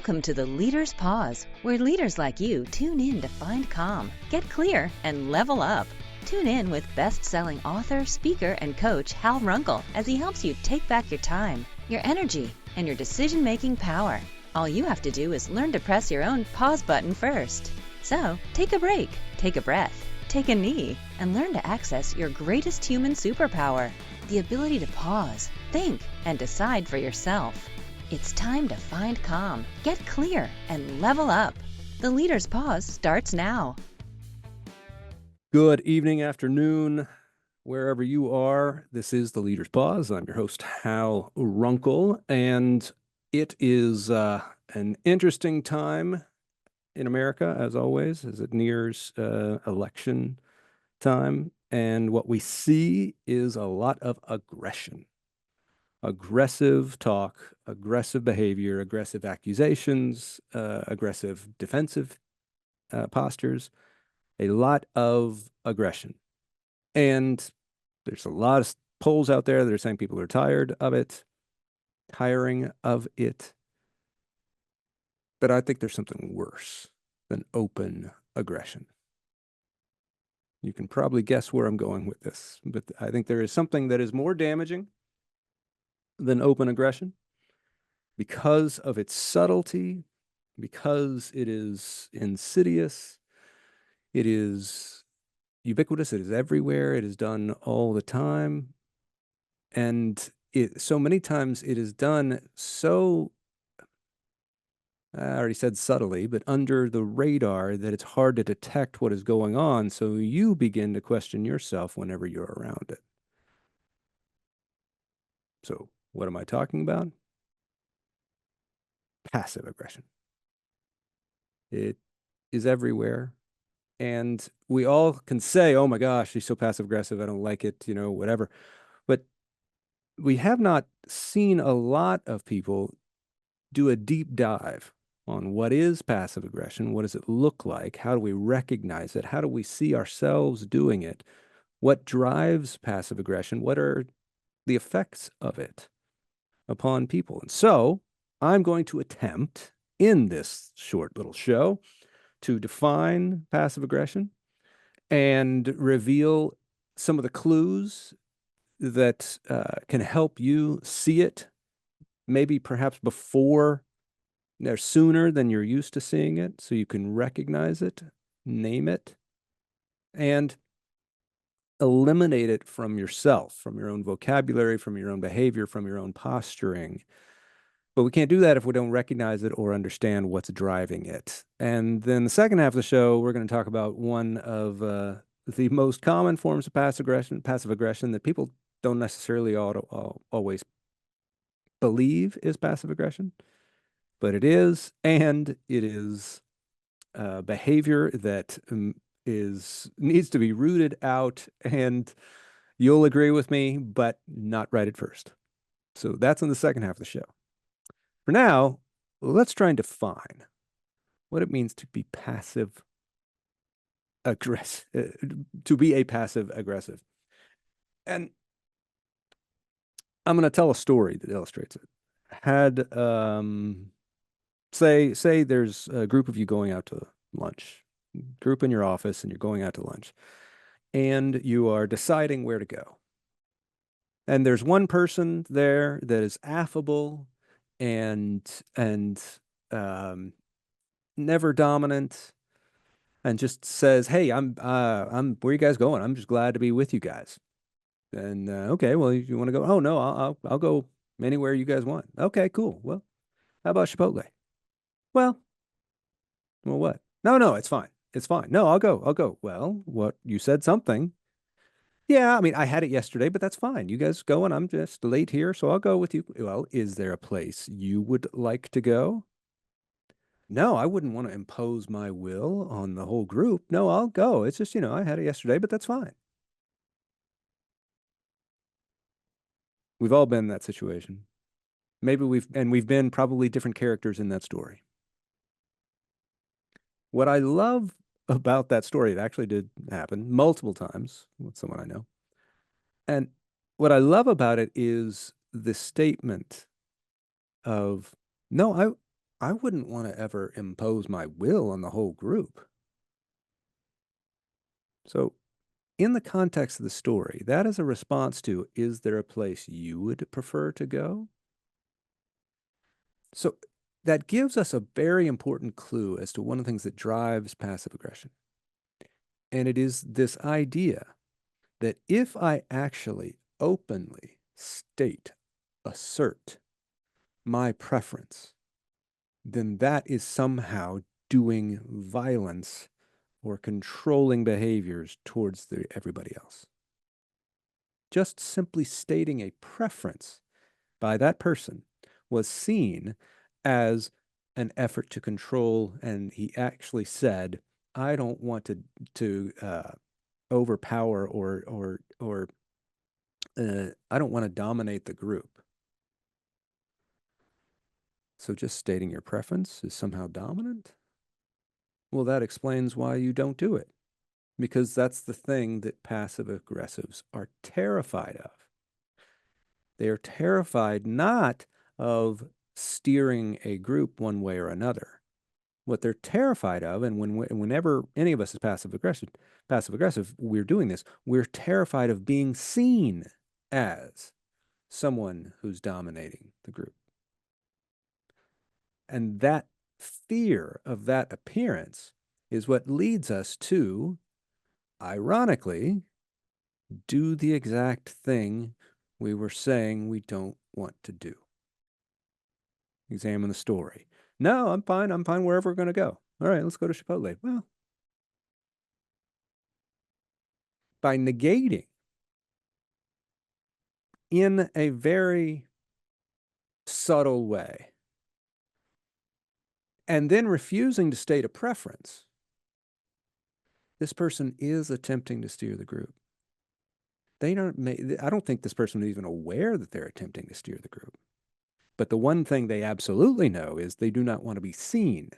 Welcome to the Leader's Pause, where leaders like you tune in to find calm, get clear, and level up. Tune in with best-selling author, speaker, and coach Hal Runkel as he helps you take back your time, your energy, and your decision-making power. All you have to do is learn to press your own pause button first. So, take a break, take a breath, take a knee, and learn to access your greatest human superpower, the ability to pause, think, and decide for yourself. It's time to find calm, get clear, and level up. The Leader's Pause starts now. Good evening, afternoon, wherever you are. This is the Leader's Pause. I'm your host, Hal Runkel, and it is an interesting time in America, as always, as it nears election time. And what we see is a lot of aggression. Aggressive talk, aggressive behavior, aggressive accusations, aggressive defensive postures, a lot of aggression. And there's a lot of polls out there that are saying people are tired of it, tiring of it. But I think there's something worse than open aggression. You can probably guess where I'm going with this, but I think there is something that is more damaging than open aggression because of its subtlety, because it is insidious, it is ubiquitous, it is everywhere, it is done all the time. And so many times it is done so, I already said subtly, but under the radar that it's hard to detect what is going on. So you begin to question yourself whenever you're around it. So what am I talking about? Passive aggression. It is everywhere. And we all can say, oh my gosh, she's so passive aggressive, I don't like it, whatever. But we have not seen a lot of people do a deep dive on what is passive aggression, what does it look like, how do we recognize it, how do we see ourselves doing it, what drives passive aggression, what are the effects of it upon people. And so I'm going to attempt in this short little show to define passive aggression and reveal some of the clues that can help you see it, maybe perhaps before or sooner than you're used to seeing it, so you can recognize it, name it, and eliminate it from yourself, from your own vocabulary, from your own behavior, from your own posturing. But we can't do that if we don't recognize it or understand what's driving it. And then the second half of the show, we're going to talk about one of the most common forms of passive aggression that people don't necessarily always believe is passive aggression, but it is, and it is behavior that needs to be rooted out, and you'll agree with me, but not right at first. So that's in the second half of the show. For now, let's try and define what it means to be passive aggressive, to be a passive aggressive. And I'm going to tell a story that illustrates it. Had say there's a group of you going out to lunch, group in your office, and you're going out to lunch, and you are deciding where to go. And there's one person there that is affable and never dominant, and just says, "Hey, I'm where you guys going? I'm just glad to be with you guys." And okay, well, you want to go? Oh no, I'll go anywhere you guys want. Okay, cool. Well, how about Chipotle? Well, what? No, it's fine. It's fine. No, I'll go. Well, what? You said something. Yeah, I mean, I had it yesterday, but that's fine. You guys go, and I'm just late here, so I'll go with you. Well, is there a place you would like to go? No, I wouldn't want to impose my will on the whole group. No, I'll go. It's just, I had it yesterday, but that's fine. We've all been in that situation. Maybe we've been probably different characters in that story. What I love about that story, it actually did happen multiple times with someone I know. And what I love about it is the statement of, no, I wouldn't want to ever impose my will on the whole group. So, in the context of the story, that is a response to, is there a place you would prefer to go? So, that gives us a very important clue as to one of the things that drives passive aggression. And it is this idea that if I actually openly state, assert my preference, then that is somehow doing violence or controlling behaviors towards everybody else. Just simply stating a preference by that person was seen as an effort to control, and he actually said, "I don't want to overpower or I don't want to dominate the group." So just stating your preference is somehow dominant? Well, that explains why you don't do it, because that's the thing that passive aggressives are terrified of. They are terrified not of steering a group one way or another. What they're terrified of, and whenever any of us is passive aggressive, we're doing this. We're terrified of being seen as someone who's dominating the group. And that fear of that appearance is what leads us to, ironically, do the exact thing we were saying we don't want to do. Examine the story. No, I'm fine. I'm fine wherever we're going to go. All right, let's go to Chipotle. Well, by negating in a very subtle way and then refusing to state a preference, this person is attempting to steer the group. I don't think this person is even aware that they're attempting to steer the group. But the one thing they absolutely know is they do not want to be seen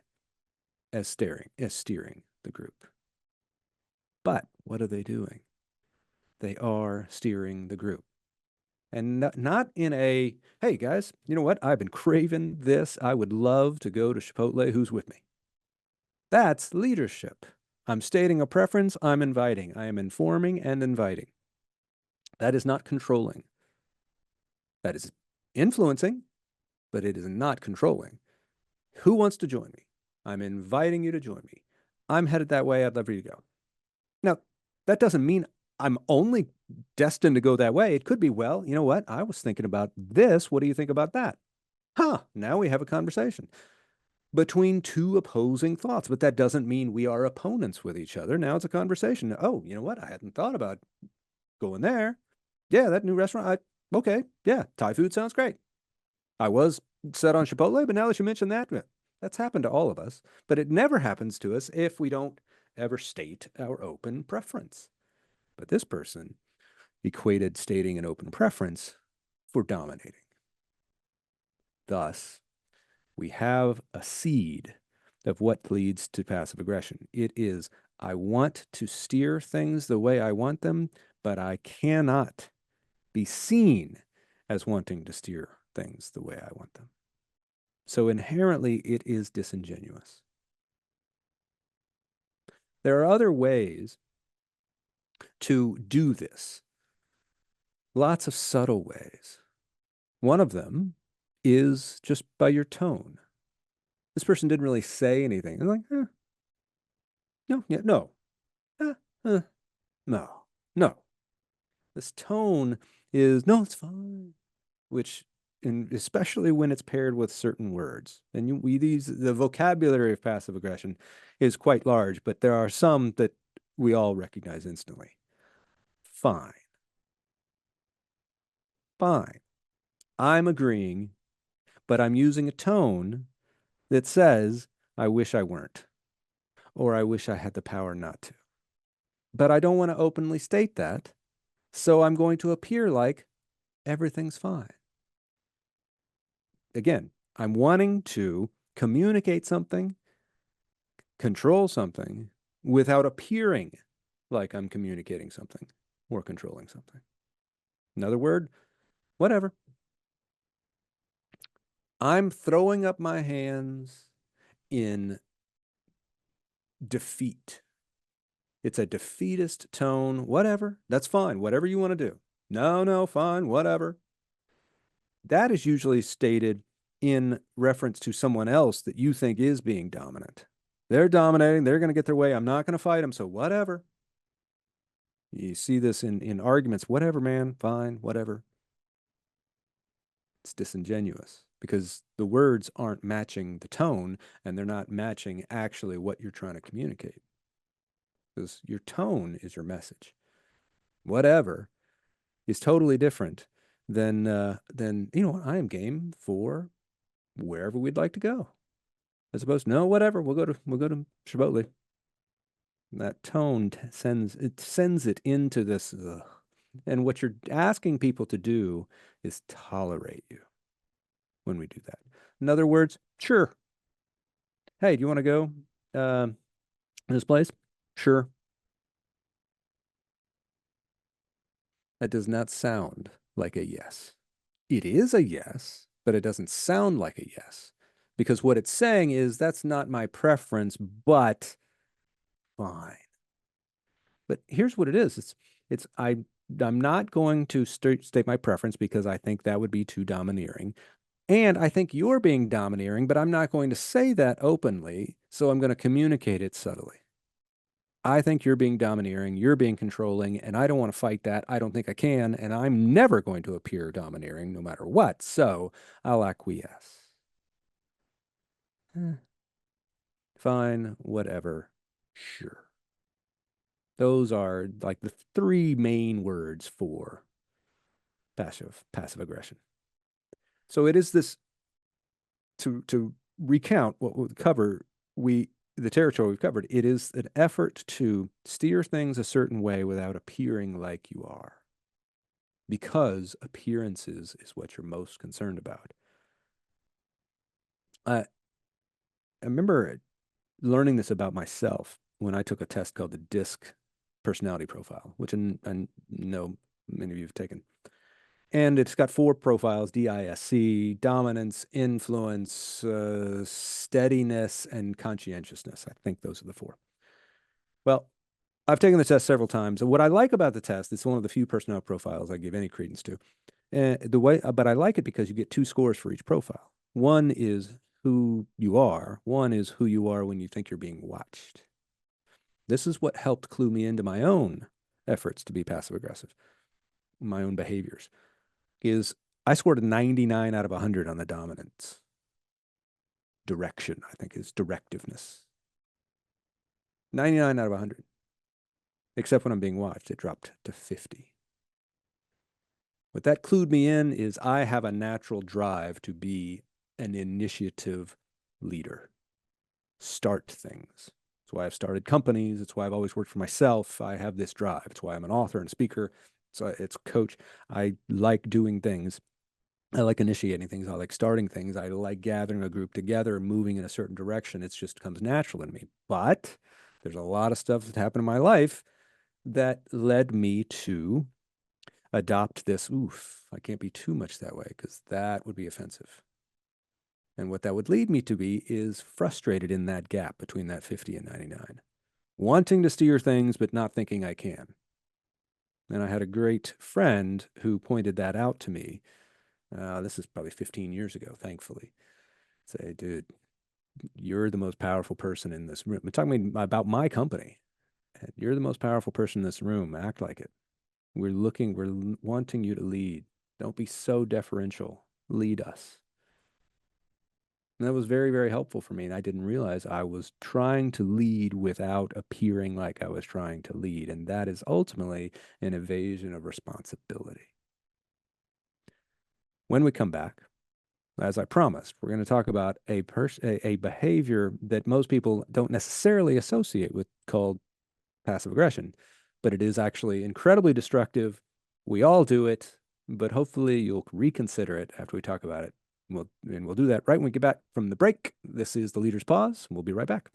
as steering the group. But what are they doing? They are steering the group. And not in a, hey guys, you know what? I've been craving this. I would love to go to Chipotle. Who's with me? That's leadership. I'm stating a preference. I'm inviting. I am informing and inviting. That is not controlling. That is influencing, but it is not controlling. Who wants to join me? I'm inviting you to join me. I'm headed that way. I'd love for you to go. Now, that doesn't mean I'm only destined to go that way. It could be, well, you know what? I was thinking about this. What do you think about that? Huh, now we have a conversation between two opposing thoughts, but that doesn't mean we are opponents with each other. Now it's a conversation. Oh, you know what? I hadn't thought about going there. Yeah, that new restaurant. Okay, yeah, Thai food sounds great. I was set on Chipotle, but now that you mention that, that's happened to all of us. But it never happens to us if we don't ever state our open preference. But this person equated stating an open preference for dominating. Thus, we have a seed of what leads to passive aggression. It is, I want to steer things the way I want them, but I cannot be seen as wanting to steer things the way I want them. So inherently, it is disingenuous. There are other ways to do this, lots of subtle ways. One of them is just by your tone. This person didn't really say anything. They're like, no, yeah, no, no, no. This tone is, no, it's fine, which, and especially when it's paired with certain words. And the vocabulary of passive aggression is quite large, but there are some that we all recognize instantly. Fine. Fine. I'm agreeing, but I'm using a tone that says, I wish I weren't, or I wish I had the power not to. But I don't want to openly state that, so I'm going to appear like everything's fine. Again, I'm wanting to communicate something, control something, without appearing like I'm communicating something or controlling something. Another word, whatever. I'm throwing up my hands in defeat. It's a defeatist tone, whatever. That's fine. Whatever you want to do. No, fine, whatever. That is usually stated in reference to someone else that you think is being dominant. They're dominating. They're going to get their way. I'm not going to fight them. So whatever. You see this in arguments. Whatever, man. Fine. Whatever. It's disingenuous because the words aren't matching the tone and they're not matching actually what you're trying to communicate. Because your tone is your message. Whatever is totally different than I am game for wherever we'd like to go. As opposed to, no, whatever, we'll go to Chipotle. That tone sends it into this, and what you're asking people to do is tolerate you when we do that. In other words, sure. Hey, do you want to go this place? Sure. That does not sound like a yes. It is a yes, but it doesn't sound like a yes. Because what it's saying is that's not my preference, but fine. But here's what it is. I'm not going to state my preference because I think that would be too domineering. And I think you're being domineering, but I'm not going to say that openly, so I'm going to communicate it subtly. I think you're being domineering, you're being controlling, and I don't want to fight that. I don't think I can, and I'm never going to appear domineering no matter what, so I'll acquiesce. Fine, whatever, sure. Those are like the three main words for passive aggression. So it is this, to recount what we cover, the territory we've covered, it is an effort to steer things a certain way without appearing like you are. Because appearances is what you're most concerned about. I remember learning this about myself when I took a test called the DISC personality profile, which I know many of you have taken. And it's got 4 profiles: DISC, dominance, influence, steadiness, and conscientiousness. I think those are the 4. Well, I've taken the test several times. And what I like about the test, it's one of the few personality profiles I give any credence to. But I like it because you get 2 scores for each profile. One is who you are. One is who you are when you think you're being watched. This is what helped clue me into my own efforts to be passive aggressive, my own behaviors. Is I scored a 99 out of 100 on the dominance. Direction, I think, is directiveness. 99 out of 100. Except when I'm being watched, it dropped to 50. What that clued me in is I have a natural drive to be an initiative leader. Start things. That's why I've started companies. It's why I've always worked for myself. I have this drive. It's why I'm an author and speaker. So it's coach. I like doing things. I like initiating things. I like starting things. I like gathering a group together, moving in a certain direction. It just comes natural in me. But there's a lot of stuff that happened in my life that led me to adopt this. I can't be too much that way because that would be offensive. And what that would lead me to be is frustrated in that gap between that 50 and 99, wanting to steer things, but not thinking I can. And I had a great friend who pointed that out to me. This is probably 15 years ago, thankfully. Say, dude, you're the most powerful person in this room. Talking about my company. You're the most powerful person in this room. Act like it. We're wanting you to lead. Don't be so deferential. Lead us. And that was very, very helpful for me. And I didn't realize I was trying to lead without appearing like I was trying to lead. And that is ultimately an evasion of responsibility. When we come back, as I promised, we're going to talk about a behavior that most people don't necessarily associate with, called passive aggression, but it is actually incredibly destructive. We all do it, but hopefully you'll reconsider it after we talk about it. We'll do that right when we get back from the break. This is the Leader's Pause. We'll be right back.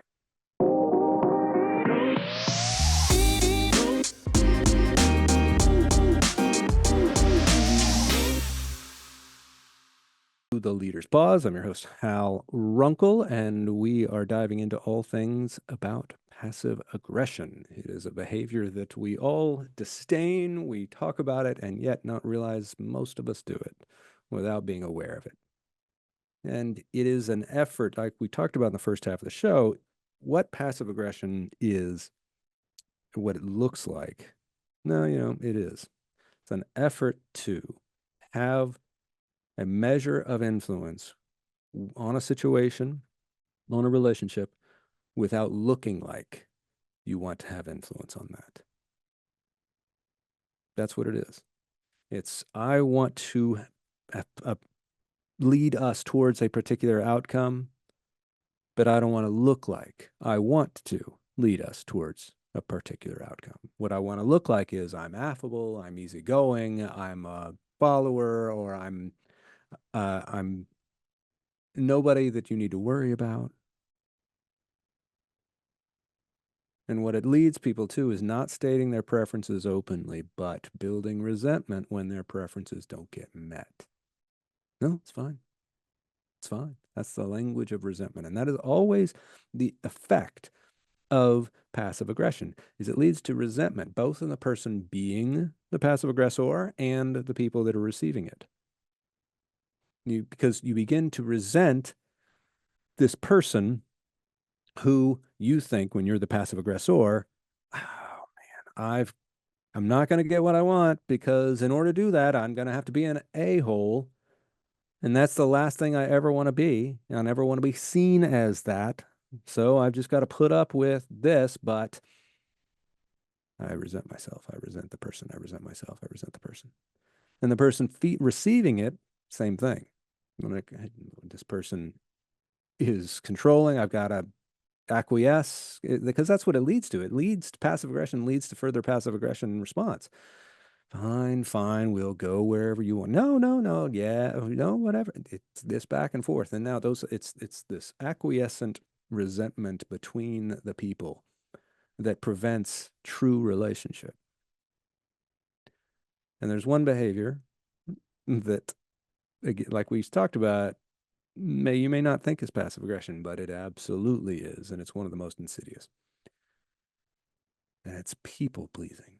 The The Leader's Pause. I'm your host, Hal Runkel, and we are diving into all things about passive aggression. It is a behavior that we all disdain, we talk about it, and yet not realize most of us do it without being aware of it. And it is an effort, like we talked about in the first half of the show, what passive aggression is, what it looks like. No, it is. It's an effort to have a measure of influence on a situation, on a relationship, without looking like you want to have influence on that. That's what it is. It's, I want to lead us towards a particular outcome, but I don't want to look like I want to lead us towards a particular outcome. What I want to look like is I'm affable, I'm easygoing, I'm a follower, or I'm nobody that you need to worry about. And what it leads people to is not stating their preferences openly, but building resentment when their preferences don't get met. No, it's fine. It's fine. That's the language of resentment. And that is always the effect of passive aggression, is it leads to resentment, both in the person being the passive aggressor and the people that are receiving it. Because you begin to resent this person who you think, when you're the passive aggressor, oh man, I'm not going to get what I want, because in order to do that, I'm going to have to be an a-hole. And that's the last thing I ever want to be. I never want to be seen as that. So I've just got to put up with this, but I resent myself. I resent the person. I resent myself. I resent the person. And the person receiving it, same thing. This person is controlling. I've got to acquiesce, because that's what it leads to. It leads to passive aggression, leads to further passive aggression response. Fine, we'll go wherever you want. No, yeah, no, whatever. It's this back and forth. And now it's this acquiescent resentment between the people that prevents true relationship. And there's one behavior that, like we talked about, you may not think is passive aggression, but it absolutely is. And it's one of the most insidious. And it's people pleasing.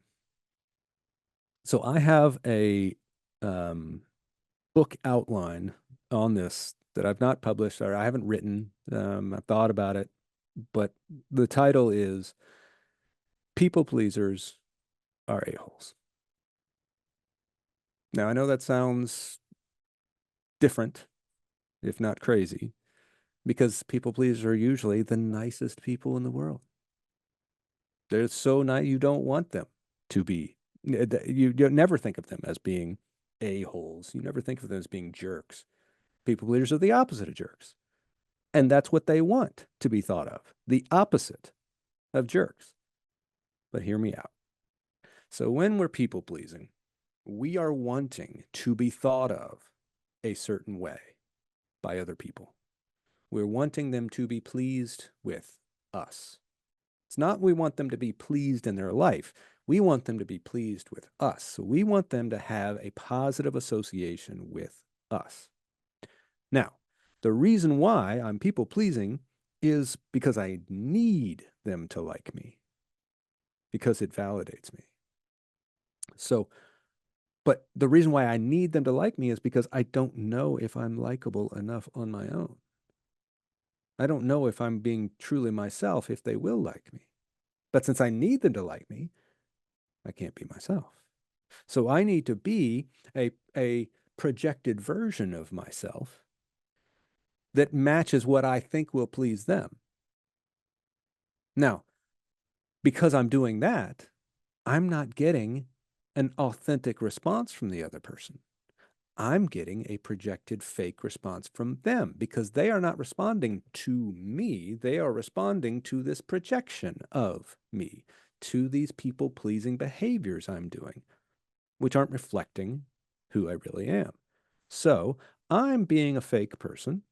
So I have a book outline on this that I've not published, or I haven't written. I've thought about it, but the title is People Pleasers Are A-Holes. Now, I know that sounds different, if not crazy, because people pleasers are usually the nicest people in the world. They're so nice, you don't want them to be. You never think of them as being a-holes. You never think of them as being jerks. People pleasers are the opposite of jerks. And that's what they want to be thought of, the opposite of jerks. But hear me out. So when we're people pleasing, we are wanting to be thought of a certain way by other people. We're wanting them to be pleased with us. It's not we want them to be pleased in their life. We want them to be pleased with us. So we want them to have a positive association with us. Now, the reason why I'm people pleasing is because I need them to like me, because it validates me. So, but the reason why I need them to like me is because I don't know if I'm likable enough on my own. I don't know if I'm being truly myself, if they will like me. But since I need them to like me, I can't be myself. So I need to be a projected version of myself that matches what I think will please them. Now, because I'm doing that, I'm not getting an authentic response from the other person. I'm getting a projected fake response from them, because they are not responding to me. They are responding to this projection of me, to these people-pleasing behaviors I'm doing, which aren't reflecting who I really am. So I'm being a fake person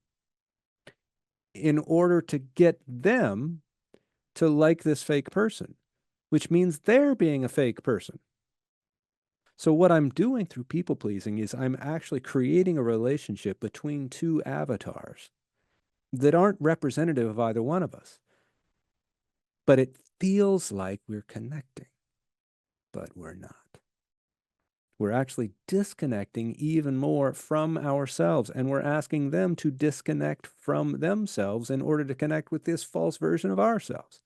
in order to get them to like this fake person, which means they're being a fake person. So what I'm doing through people pleasing is I'm actually creating a relationship between two avatars that aren't representative of either one of us. But it feels like we're connecting, but we're not. We're actually disconnecting even more from ourselves, and we're asking them to disconnect from themselves in order to connect with this false version of ourselves.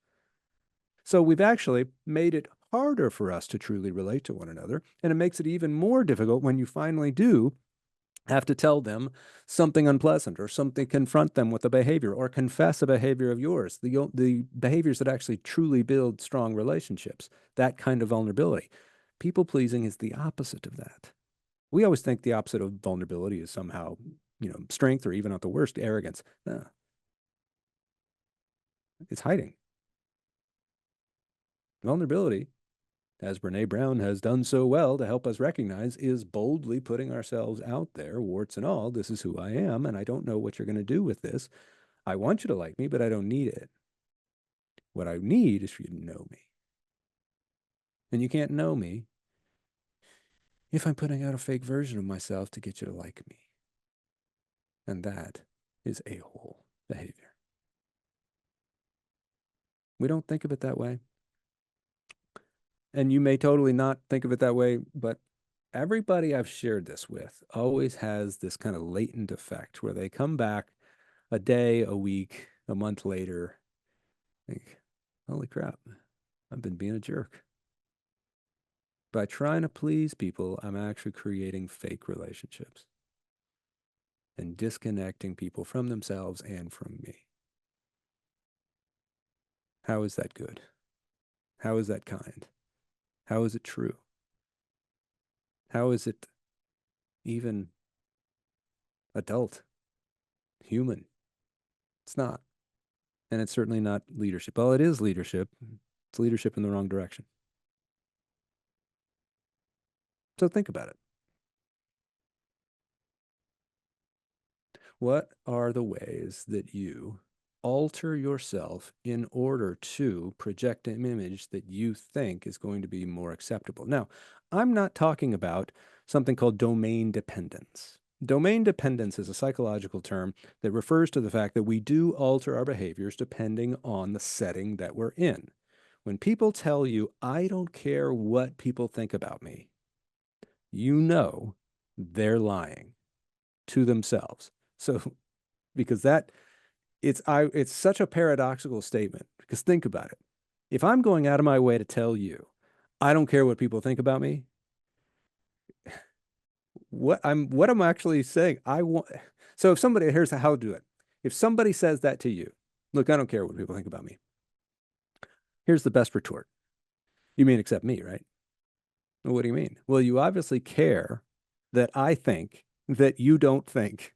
So we've actually made it harder for us to truly relate to one another, and it makes it even more difficult when you finally do have to tell them something unpleasant or something, confront them with a behavior or confess a behavior of yours, the behaviors that actually truly build strong relationships, that kind of vulnerability. People pleasing is the opposite of that. We always think the opposite of vulnerability is somehow, strength, or even at the worst, arrogance. No, it's hiding. Vulnerability, as Brene Brown has done so well to help us recognize, is boldly putting ourselves out there, warts and all. This is who I am, and I don't know what you're going to do with this. I want you to like me, but I don't need it. What I need is for you to know me. And you can't know me if I'm putting out a fake version of myself to get you to like me. And that is a-hole behavior. We don't think of it that way. And you may totally not think of it that way, but everybody I've shared this with always has this kind of latent effect where they come back a day, a week, a month later, think, holy crap, I've been being a jerk. By trying to please people, I'm actually creating fake relationships and disconnecting people from themselves and from me. How is that good? How is that kind? How is it true? How is it even adult, human? It's not. And it's certainly not leadership. Well, it is leadership. It's leadership in the wrong direction. So think about it. What are the ways that you alter yourself in order to project an image that you think is going to be more acceptable? Now, I'm not talking about something called domain dependence. Domain dependence is a psychological term that refers to the fact that we do alter our behaviors depending on the setting that we're in. When people tell you, I don't care what people think about me, you know they're lying to themselves. So because it's such a paradoxical statement, because think about it. If I'm going out of my way to tell you, I don't care what people think about me, what I'm actually saying, I want. So if somebody, here's how to do it. If somebody says that to you, look, I don't care what people think about me. Here's the best retort. You mean except me, right? Well, what do you mean? Well, you obviously care that I think that you don't think.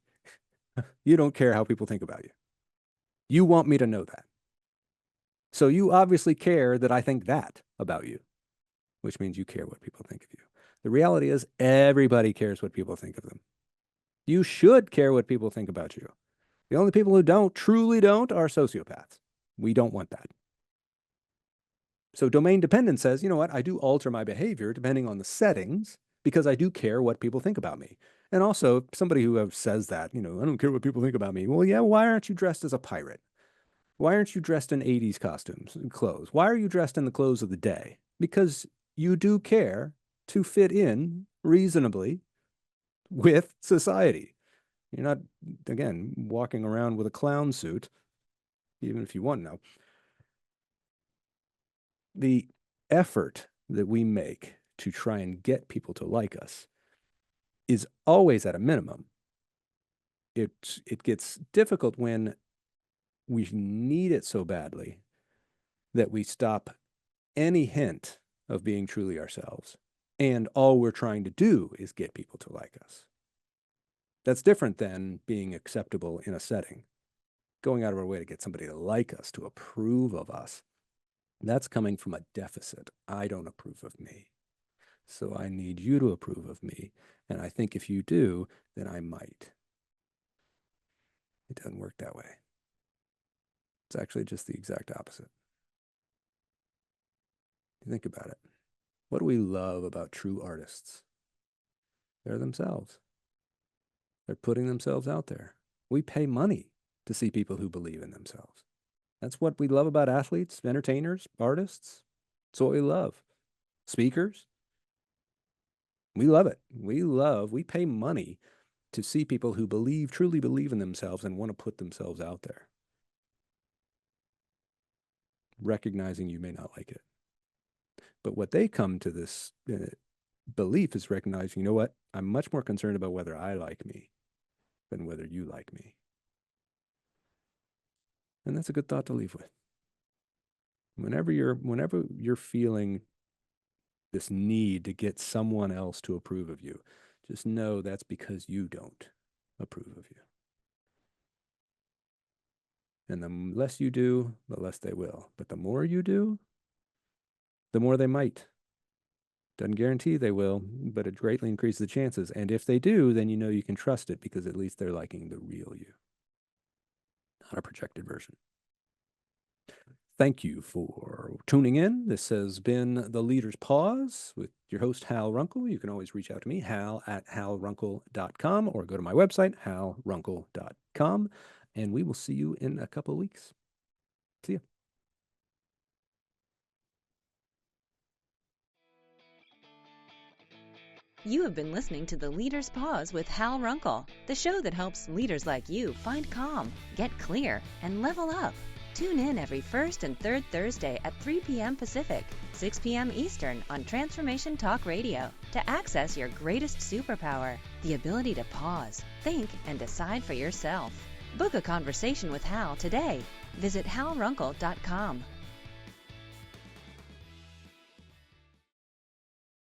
You don't care how people think about you. You want me to know that. So you obviously care that I think that about you, which means you care what people think of you. The reality is everybody cares what people think of them. You should care what people think about you. The only people who don't, truly don't, are sociopaths. We don't want that. So domain dependence says, you know what, I do alter my behavior depending on the settings because I do care what people think about me. And also, somebody who says that, I don't care what people think about me. Well, yeah, why aren't you dressed as a pirate? Why aren't you dressed in 80s costumes and clothes? Why are you dressed in the clothes of the day? Because you do care to fit in reasonably with society. You're not, again, walking around with a clown suit, even if you want to know. The effort that we make to try and get people to like us is always at a minimum. It gets difficult when we need it so badly that we stop any hint of being truly ourselves. And all we're trying to do is get people to like us. That's different than being acceptable in a setting, going out of our way to get somebody to like us, to approve of us. That's coming from a deficit. I don't approve of me. So I need you to approve of me. And I think if you do, then I might. It doesn't work that way. It's actually just the exact opposite. Think about it. What do we love about true artists? They're themselves. They're putting themselves out there. We pay money to see people who believe in themselves. That's what we love about athletes, entertainers, artists. It's what we love. Speakers. We love it. We pay money to see people who truly believe in themselves and want to put themselves out there. Recognizing you may not like it. But what they come to this belief is recognizing, you know what? I'm much more concerned about whether I like me than whether you like me. And that's a good thought to leave with. Whenever you're feeling this need to get someone else to approve of you, just know that's because you don't approve of you. And the less you do, the less they will. But the more you do, the more they might. Doesn't guarantee they will, but it greatly increases the chances. And if they do, then you know you can trust it because at least they're liking the real you, not a projected version. Thank you for tuning in. This has been The Leader's Pause with your host, Hal Runkel. You can always reach out to me, hal@halrunkel.com, or go to my website, halrunkel.com, and we will see you in a couple of weeks. See you. You have been listening to The Leader's Pause with Hal Runkel, the show that helps leaders like you find calm, get clear, and level up. Tune in every first and third Thursday at 3 p.m. Pacific, 6 p.m. Eastern on Transformation Talk Radio to access your greatest superpower, the ability to pause, think, and decide for yourself. Book a conversation with Hal today. Visit halrunkel.com.